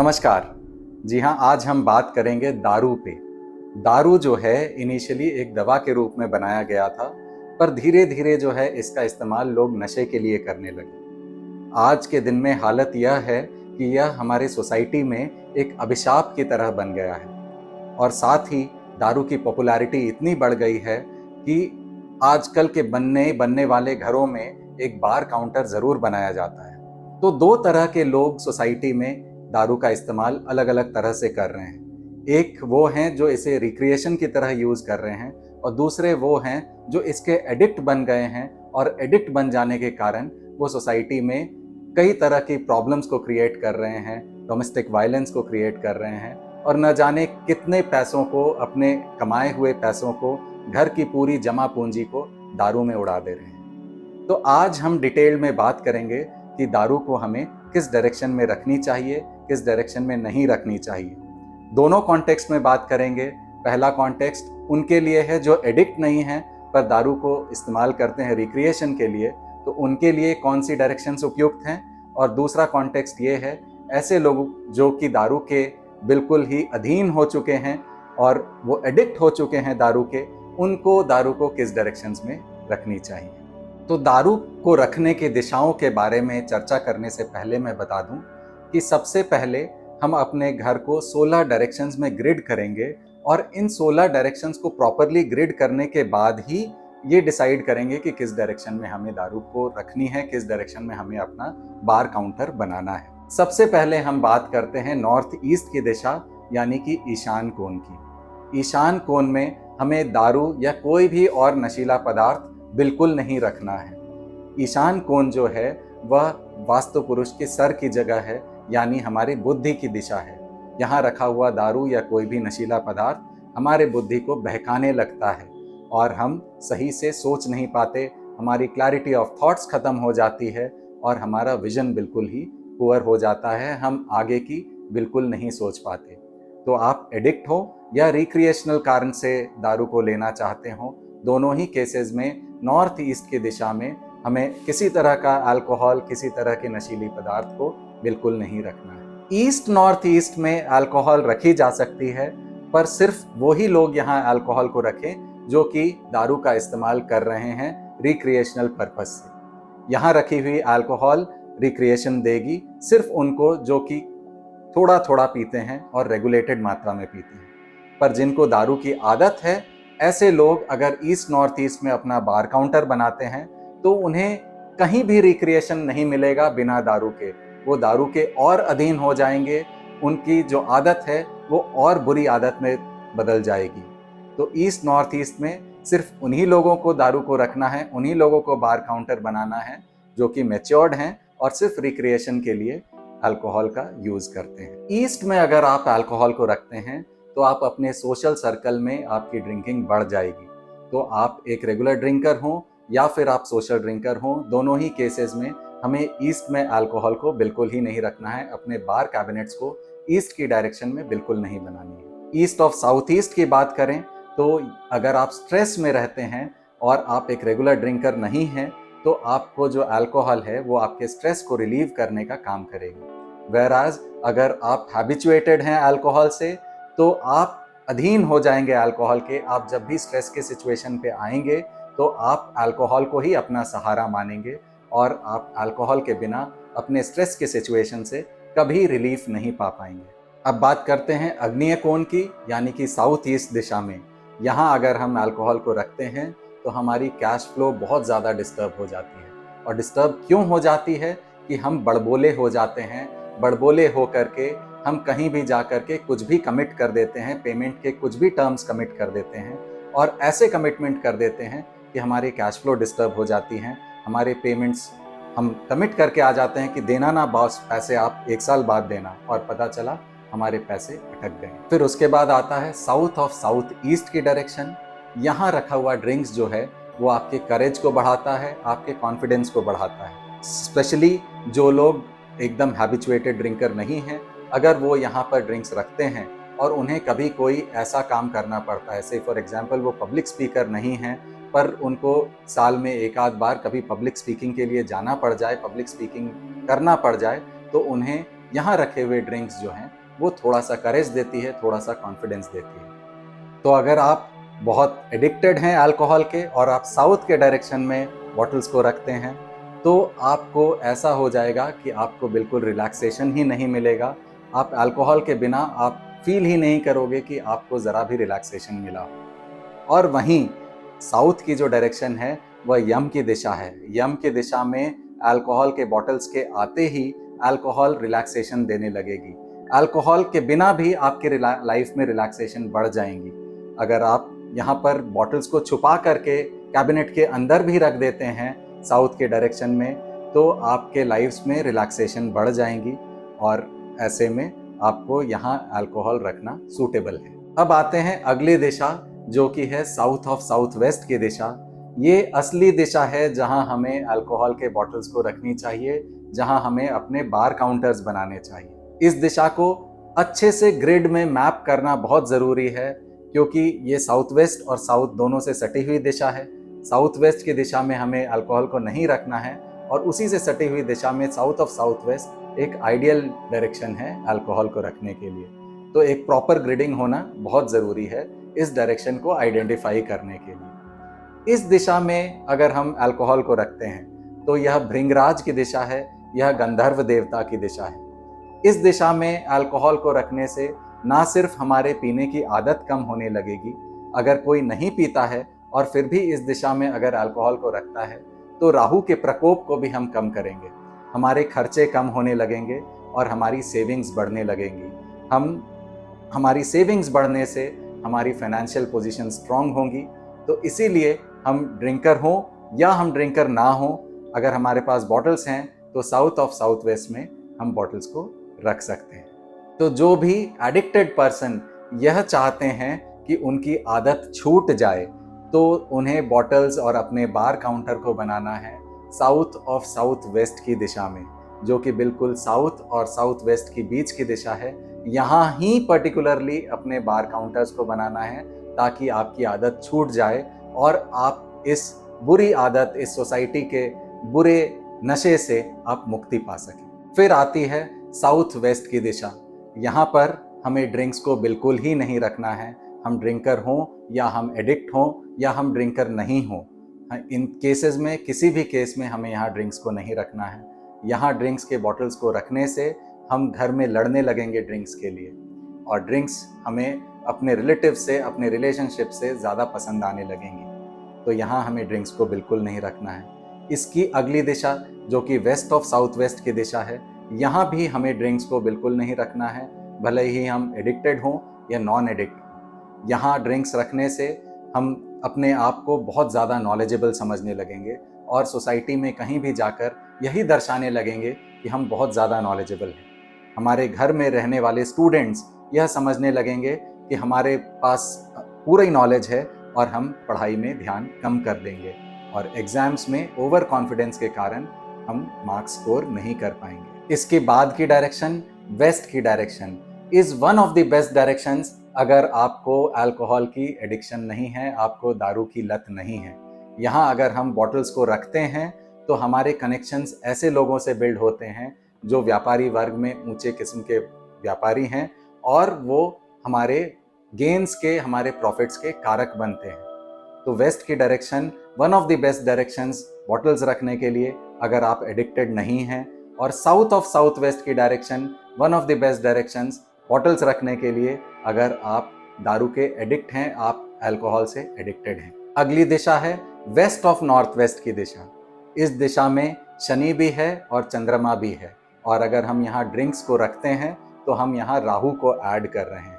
नमस्कार। जी हाँ, आज हम बात करेंगे दारू पे। दारू जो है इनिशियली एक दवा के रूप में बनाया गया था, पर धीरे-धीरे जो है इसका इस्तेमाल लोग नशे के लिए करने लगे। आज के दिन में हालत यह है कि यह हमारे सोसाइटी में एक अभिशाप की तरह बन गया है और साथ ही दारू की पॉपुलैरिटी इतनी बढ़ गई है कि आजकल के बनने वाले घरों में एक बार काउंटर ज़रूर बनाया जाता है। तो 2 तरह के लोग सोसाइटी में दारू का इस्तेमाल अलग-अलग तरह से कर रहे हैं। एक वो हैं जो इसे रिक्रिएशन की तरह यूज़ कर रहे हैं और दूसरे वो हैं जो इसके एडिक्ट बन गए हैं और एडिक्ट बन जाने के कारण वो सोसाइटी में कई तरह की प्रॉब्लम्स को क्रिएट कर रहे हैं, डोमेस्टिक वायलेंस को क्रिएट कर रहे हैं और न जाने कितने पैसों को, अपने कमाए हुए पैसों को, घर की पूरी जमा पूंजी को दारू में उड़ा दे रहे हैं। तो आज हम डिटेल में बात करेंगे कि दारू को हमें किस डायरेक्शन में रखनी चाहिए, किस डायरेक्शन में नहीं रखनी चाहिए। दोनों कॉन्टेक्स्ट में बात करेंगे। पहला कॉन्टेक्स्ट उनके लिए है जो एडिक्ट नहीं है पर दारू को इस्तेमाल करते हैं रिक्रिएशन के लिए, तो उनके लिए कौन सी डायरेक्शंस उपयुक्त हैं। और दूसरा कॉन्टेक्स्ट ये है ऐसे लोग जो कि दारू के बिल्कुल ही अधीन हो चुके हैं और वो एडिक्ट हो चुके हैं दारू के, उनको दारू को किस डायरेक्शंस में रखनी चाहिए। तो दारू को रखने की दिशाओं के बारे में चर्चा करने से पहले मैं बता दूं कि सबसे पहले हम अपने घर को 16 डायरेक्शंस में ग्रिड करेंगे और इन 16 डायरेक्शंस को प्रॉपरली ग्रिड करने के बाद ही ये डिसाइड करेंगे कि किस डायरेक्शन में हमें दारू को रखनी है, किस डायरेक्शन में हमें अपना बार काउंटर बनाना है। सबसे पहले हम बात करते हैं नॉर्थ ईस्ट की दिशा यानी कि ईशान कोण की। ईशान कोण में हमें दारू या कोई भी और नशीला पदार्थ बिल्कुल नहीं रखना है। ईशान कोण जो है वह वास्तु पुरुष के सर की जगह है, यानी हमारी बुद्धि की दिशा है। यहाँ रखा हुआ दारू या कोई भी नशीला पदार्थ हमारे बुद्धि को बहकाने लगता है और हम सही से सोच नहीं पाते, हमारी क्लैरिटी ऑफ थॉट्स खत्म हो जाती है और हमारा विजन बिल्कुल ही पुअर हो जाता है, हम आगे की बिल्कुल नहीं सोच पाते। तो आप एडिक्ट हो या रिक्रिएशनल कारण से दारू को लेना चाहते हो, दोनों ही केसेस में नॉर्थ ईस्ट की दिशा में हमें किसी तरह का अल्कोहल, किसी तरह के नशीली पदार्थ को बिल्कुल नहीं रखना है। ईस्ट नॉर्थ ईस्ट में अल्कोहल रखी जा सकती है, पर सिर्फ वही लोग यहाँ अल्कोहल को रखें जो कि दारू का इस्तेमाल कर रहे हैं रिक्रिएशनल पर्पस से। यहाँ रखी हुई अल्कोहल रिक्रिएशन देगी सिर्फ उनको जो कि थोड़ा थोड़ा पीते हैं और रेगुलेटेड मात्रा में पीते हैं। पर जिनको दारू की आदत है, ऐसे लोग अगर ईस्ट नॉर्थ ईस्ट में अपना बार काउंटर बनाते हैं तो उन्हें कहीं भी रिक्रिएशन नहीं मिलेगा बिना दारू के। वो दारू के और अधीन हो जाएंगे, उनकी जो आदत है वो और बुरी आदत में बदल जाएगी। तो ईस्ट नॉर्थ ईस्ट में सिर्फ उन्हीं लोगों को दारू को रखना है, उन्हीं लोगों को बार काउंटर बनाना है जो कि मैच्योर्ड हैं और सिर्फ रिक्रिएशन के लिए अल्कोहल का यूज करते हैं। ईस्ट में अगर आप अल्कोहल को रखते हैं तो आप अपने सोशल सर्कल में आपकी ड्रिंकिंग बढ़ जाएगी। तो आप एक रेगुलर ड्रिंकर हो या फिर आप सोशल ड्रिंकर हो, दोनों ही केसेस में हमें ईस्ट में अल्कोहल को बिल्कुल ही नहीं रखना है। अपने बार कैबिनेट्स को ईस्ट की डायरेक्शन में बिल्कुल नहीं बनानी है। ईस्ट ऑफ साउथ ईस्ट की बात करें तो अगर आप स्ट्रेस में रहते हैं और आप एक रेगुलर ड्रिंकर नहीं हैं, तो आपको जो अल्कोहल है वो आपके स्ट्रेस को रिलीव करने का काम करेगी। वेराज अगर आप हैबिचुएटेड हैं अल्कोहल से तो आप अधीन हो जाएंगे अल्कोहल के। आप जब भी स्ट्रेस के सिचुएशन पे आएंगे तो आप अल्कोहल को ही अपना सहारा मानेंगे और आप अल्कोहल के बिना अपने स्ट्रेस के सिचुएशन से कभी रिलीफ नहीं पा पाएंगे। अब बात करते हैं अग्नेय कोण की, यानी कि साउथ ईस्ट दिशा में। यहाँ अगर हम अल्कोहल को रखते हैं तो हमारी कैश फ्लो बहुत ज़्यादा डिस्टर्ब हो जाती है। और डिस्टर्ब क्यों हो जाती है कि हम बड़बोले हो जाते हैं। बड़बोले हो करके हम कहीं भी जा कर के कुछ भी कमिट कर देते हैं, पेमेंट के कुछ भी टर्म्स कमिट कर देते हैं और ऐसे कमिटमेंट कर देते हैं कि हमारी कैश फ्लो डिस्टर्ब हो जाती हैं। हमारे पेमेंट्स हम कमिट करके आ जाते हैं कि देना ना बॉस, पैसे आप 1 साल बाद देना, और पता चला हमारे पैसे अटक गए। फिर उसके बाद आता है साउथ ऑफ साउथ ईस्ट की डायरेक्शन। यहाँ रखा हुआ ड्रिंक्स जो है वो आपके करेज को बढ़ाता है, आपके कॉन्फिडेंस को बढ़ाता है। स्पेशली जो लोग एकदम हैबिचुएटेड ड्रिंकर नहीं हैं, अगर वो यहाँ पर ड्रिंक्स रखते हैं और उन्हें कभी कोई ऐसा काम करना पड़ता है, से फॉर एग्जांपल वो पब्लिक स्पीकर नहीं हैं पर उनको साल में 1 आध बार कभी पब्लिक स्पीकिंग के लिए जाना पड़ जाए, पब्लिक स्पीकिंग करना पड़ जाए, तो उन्हें यहाँ रखे हुए ड्रिंक्स जो हैं वो थोड़ा सा करेज देती है, थोड़ा सा कॉन्फिडेंस देती है। तो अगर आप बहुत एडिक्टेड हैं अल्कोहल के और आप साउथ के डायरेक्शन में बॉटल्स को रखते हैं, तो आपको ऐसा हो जाएगा कि आपको बिल्कुल रिलैक्सेशन ही नहीं मिलेगा। आप अल्कोहल के बिना आप फील ही नहीं करोगे कि आपको ज़रा भी रिलैक्सेशन मिला हो। और वहीं साउथ की जो डायरेक्शन है वह यम की दिशा है। यम की दिशा में अल्कोहल के बॉटल्स के आते ही अल्कोहल रिलैक्सेशन देने लगेगी। अल्कोहल के बिना भी आपके लाइफ में रिलैक्सेशन बढ़ जाएंगी। अगर आप यहाँ पर बॉटल्स को छुपा करके कैबिनेट के अंदर भी रख देते हैं साउथ के डायरेक्शन में, तो आपके लाइफ्स में रिलैक्सेशन बढ़ जाएंगी और ऐसे में आपको यहाँ अल्कोहल रखना सूटेबल है। अब आते हैं अगली दिशा, जो कि है साउथ ऑफ साउथ वेस्ट की दिशा। ये असली दिशा है जहां हमें अल्कोहल के बॉटल्स को रखनी चाहिए, जहां हमें अपने बार काउंटर्स बनाने चाहिए। इस दिशा को अच्छे से ग्रिड में मैप करना बहुत ज़रूरी है, क्योंकि ये साउथ वेस्ट और साउथ दोनों से सटी हुई दिशा है। साउथ वेस्ट की दिशा में हमें अल्कोहल को नहीं रखना है और उसी से सटी हुई दिशा में साउथ ऑफ साउथ वेस्ट एक आइडियल डायरेक्शन है अल्कोहल को रखने के लिए। तो एक प्रॉपर ग्रिडिंग होना बहुत ज़रूरी है इस डायरेक्शन को आइडेंटिफाई करने के लिए। इस दिशा में अगर हम अल्कोहल को रखते हैं तो यह भृंगराज की दिशा है, यह गंधर्व देवता की दिशा है। इस दिशा में अल्कोहल को रखने से ना सिर्फ हमारे पीने की आदत कम होने लगेगी, अगर कोई नहीं पीता है और फिर भी इस दिशा में अगर अल्कोहल को रखता है तो राहु के प्रकोप को भी हम कम करेंगे, हमारे खर्चे कम होने लगेंगे और हमारी सेविंग्स बढ़ने लगेंगी। हमारी सेविंग्स बढ़ने से हमारी फाइनेंशियल पोजीशन स्ट्रांग होंगी। तो इसीलिए हम ड्रिंकर हों या हम ड्रिंकर ना हों, अगर हमारे पास बॉटल्स हैं तो साउथ ऑफ साउथ वेस्ट में हम बॉटल्स को रख सकते हैं। तो जो भी एडिक्टेड पर्सन यह चाहते हैं कि उनकी आदत छूट जाए, तो उन्हें बॉटल्स और अपने बार काउंटर को बनाना है साउथ ऑफ साउथ वेस्ट की दिशा में, जो कि बिल्कुल साउथ और साउथ वेस्ट की बीच की दिशा है। यहाँ ही पर्टिकुलरली अपने बार काउंटर्स को बनाना है ताकि आपकी आदत छूट जाए और आप इस बुरी आदत, इस सोसाइटी के बुरे नशे से आप मुक्ति पा सकें। फिर आती है साउथ वेस्ट की दिशा। यहाँ पर हमें ड्रिंक्स को बिल्कुल ही नहीं रखना है। हम ड्रिंकर हों या हम एडिक्ट हों या हम ड्रिंकर नहीं हों, इन केसेस में किसी भी केस में हमें यहाँ ड्रिंक्स को नहीं रखना है। यहाँ ड्रिंक्स के बॉटल्स को रखने से हम घर में लड़ने लगेंगे ड्रिंक्स के लिए, और ड्रिंक्स हमें अपने रिलेटिव से, अपने रिलेशनशिप से ज़्यादा पसंद आने लगेंगी। तो यहाँ हमें ड्रिंक्स को बिल्कुल नहीं रखना है। इसकी अगली दिशा जो कि वेस्ट ऑफ साउथ वेस्ट की दिशा है, यहाँ भी हमें ड्रिंक्स को बिल्कुल नहीं रखना है, भले ही हम एडिक्टेड हों या नॉन एडिक्ट हों। यहाँ ड्रिंक्स रखने से हम अपने आप को बहुत ज़्यादा नॉलेजेबल समझने लगेंगे और सोसाइटी में कहीं भी जाकर यही दर्शाने लगेंगे कि हम बहुत ज़्यादा नॉलेजेबल हैं। हमारे घर में रहने वाले स्टूडेंट्स यह समझने लगेंगे कि हमारे पास पूरी नॉलेज है और हम पढ़ाई में ध्यान कम कर देंगे और एग्जाम्स में ओवर कॉन्फिडेंस के कारण हम मार्क्स स्कोर नहीं कर पाएंगे। इसके बाद की डायरेक्शन वेस्ट की direction is one of the best directions. अगर आपको अल्कोहल की एडिक्शन नहीं है, आपको दारू की लत नहीं है, यहाँ अगर हम बॉटल्स को रखते हैं तो हमारे कनेक्शंस ऐसे लोगों से बिल्ड होते हैं जो व्यापारी वर्ग में ऊंचे किस्म के व्यापारी हैं और वो हमारे गेन्स के, हमारे प्रॉफिट्स के कारक बनते हैं। तो वेस्ट की direction one of the best directions bottles रखने के लिए अगर आप एडिक्टेड नहीं हैं, और साउथ ऑफ साउथ वेस्ट की direction one of the best directions bottles रखने के लिए अगर आप दारू के एडिक्ट हैं, आप अल्कोहल से एडिक्टेड हैं। अगली दिशा है वेस्ट ऑफ नॉर्थ वेस्ट की दिशा। इस दिशा में शनि भी है और चंद्रमा भी है, और अगर हम यहाँ ड्रिंक्स को रखते हैं तो हम यहाँ राहु को ऐड कर रहे हैं।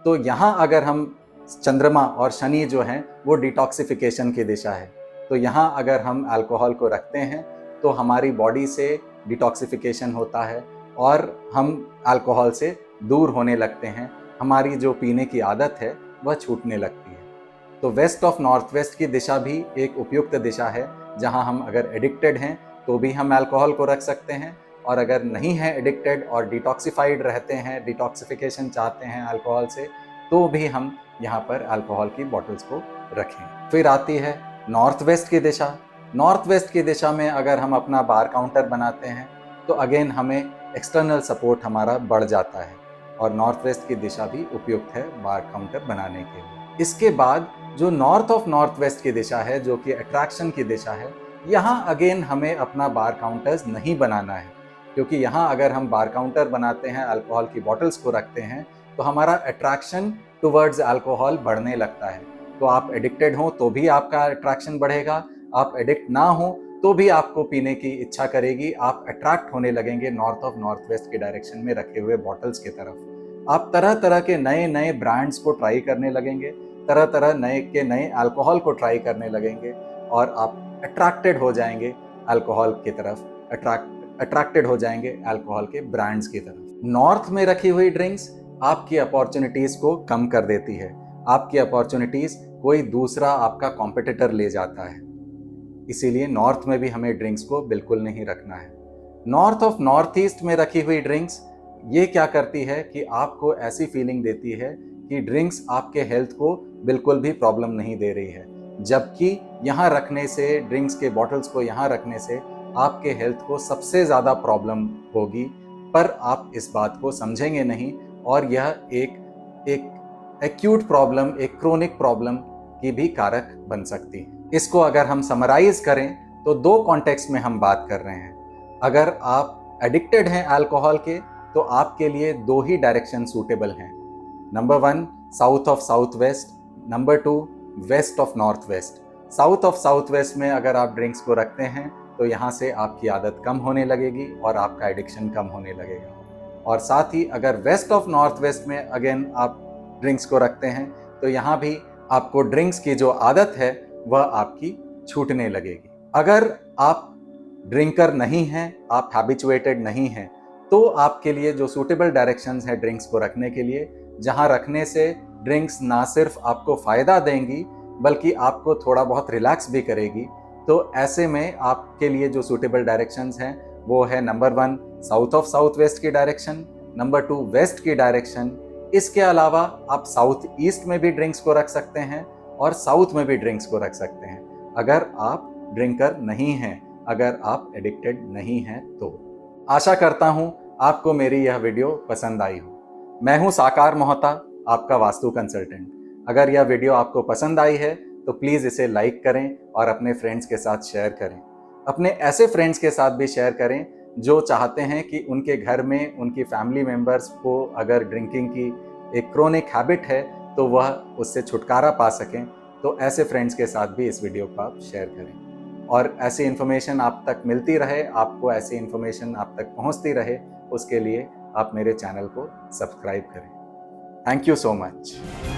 तो यहाँ अगर हम चंद्रमा और शनि जो हैं वो डिटॉक्सिफिकेशन की दिशा है, तो यहाँ अगर हम अल्कोहल को रखते हैं तो हमारी बॉडी से डिटॉक्सिफिकेशन होता है और हम अल्कोहल से दूर होने लगते हैं, हमारी जो पीने की आदत है वह छूटने लगती है। तो वेस्ट ऑफ नॉर्थ वेस्ट की दिशा भी एक उपयुक्त दिशा है जहाँ हम अगर एडिक्टेड हैं तो भी हम अल्कोहल को रख सकते हैं, और अगर नहीं है एडिक्टेड और डिटॉक्सिफाइड रहते हैं, डिटॉक्सिफिकेशन चाहते हैं अल्कोहल से, तो भी हम यहाँ पर अल्कोहल की बॉटल्स को रखें। फिर आती है नॉर्थ वेस्ट की दिशा। नॉर्थ वेस्ट की दिशा में अगर हम अपना बार काउंटर बनाते हैं तो अगेन हमें एक्सटर्नल सपोर्ट हमारा बढ़ जाता है। और नॉर्थ वेस्ट की दिशा भी उपयुक्त है बार काउंटर बनाने के लिए। इसके बाद जो नॉर्थ ऑफ नॉर्थ वेस्ट की दिशा है, जो कि अट्रैक्शन की दिशा है, यहाँ अगेन हमें अपना बार काउंटर्स नहीं बनाना है, क्योंकि यहाँ अगर हम बार काउंटर बनाते हैं, अल्कोहल की बॉटल्स को रखते हैं, तो हमारा अट्रैक्शन टुवर्ड्स अल्कोहल बढ़ने लगता है। तो आप एडिक्टेड हो तो भी आपका अट्रैक्शन बढ़ेगा, आप एडिक्ट ना हो तो भी आपको पीने की इच्छा करेगी, आप अट्रैक्ट होने लगेंगे नॉर्थ ऑफ नॉर्थ वेस्ट के डायरेक्शन में रखे हुए बॉटल्स की तरफ। आप तरह तरह के नए नए ब्रांड्स को ट्राई करने लगेंगे, तरह तरह नए अल्कोहल को ट्राई करने लगेंगे और आप अट्रैक्टेड हो जाएंगे अल्कोहल की तरफ, अट्रैक्टेड हो जाएंगे अल्कोहल के ब्रांड्स की तरफ। नॉर्थ में रखी हुई ड्रिंक्स आपकी अपॉर्चुनिटीज को कम कर देती है, आपकी अपॉर्चुनिटीज कोई दूसरा आपका कॉम्पिटिटर ले जाता है, इसीलिए नॉर्थ में भी हमें ड्रिंक्स को बिल्कुल नहीं रखना है। नॉर्थ ऑफ नॉर्थ ईस्ट में रखी हुई ड्रिंक्स ये क्या करती है कि आपको ऐसी फीलिंग देती है कि ड्रिंक्स आपके हेल्थ को बिल्कुल भी प्रॉब्लम नहीं दे रही है, जबकि यहाँ रखने से, ड्रिंक्स के बॉटल्स को यहाँ रखने से आपके हेल्थ को सबसे ज़्यादा प्रॉब्लम होगी, पर आप इस बात को समझेंगे नहीं और यह एक एक्यूट प्रॉब्लम, एक क्रोनिक प्रॉब्लम की भी कारक बन सकती है। इसको अगर हम समराइज करें तो दो कॉन्टेक्स्ट में हम बात कर रहे हैं। अगर आप एडिक्टेड हैं अल्कोहल के तो आपके लिए दो ही डायरेक्शन सूटेबल हैं। Number 1 south of south west, number 2 west of north west. South of south west में अगर आप ड्रिंक्स को रखते हैं तो यहाँ से आपकी आदत कम होने लगेगी और आपका एडिक्शन कम होने लगेगा। और साथ ही अगर वेस्ट ऑफ नॉर्थ वेस्ट में अगेन आप ड्रिंक्स को रखते हैं तो यहाँ भी आपको ड्रिंक्स की जो आदत है वह आपकी छूटने लगेगी। अगर आप ड्रिंकर नहीं हैं, आप हैबिचुएटेड नहीं हैं, तो आपके लिए जो सूटेबल डायरेक्शंस हैं ड्रिंक्स को रखने के लिए, जहां रखने से ड्रिंक्स ना सिर्फ आपको फ़ायदा देंगी बल्कि आपको थोड़ा बहुत रिलैक्स भी करेगी, तो ऐसे में आपके लिए जो सूटेबल डायरेक्शंस हैं वो है number 1 south of south waste की डायरेक्शन, नंबर 2 वेस्ट की डायरेक्शन। इसके अलावा आप साउथ ईस्ट में भी ड्रिंक्स को रख सकते हैं और साउथ में भी ड्रिंक्स को रख सकते हैं, अगर आप ड्रिंकर नहीं हैं, अगर आप एडिक्टेड नहीं हैं तो। आशा करता हूं आपको मेरी यह वीडियो पसंद आई हो। मैं हूं साकार मोहता, आपका वास्तु कंसल्टेंट। अगर यह वीडियो आपको पसंद आई है तो प्लीज़ इसे लाइक करें और अपने फ्रेंड्स के साथ शेयर करें। अपने ऐसे फ्रेंड्स के साथ भी शेयर करें जो चाहते हैं कि उनके घर में उनकी फैमिली मेम्बर्स को अगर ड्रिंकिंग की एक क्रोनिक हैबिट है तो वह उससे छुटकारा पा सकें। तो ऐसे फ्रेंड्स के साथ भी इस वीडियो को आप शेयर करें और ऐसी इन्फॉर्मेशन आप तक मिलती रहे, आपको ऐसी इन्फॉर्मेशन आप तक पहुंचती रहे, उसके लिए आप मेरे चैनल को सब्सक्राइब करें। Thank you so much.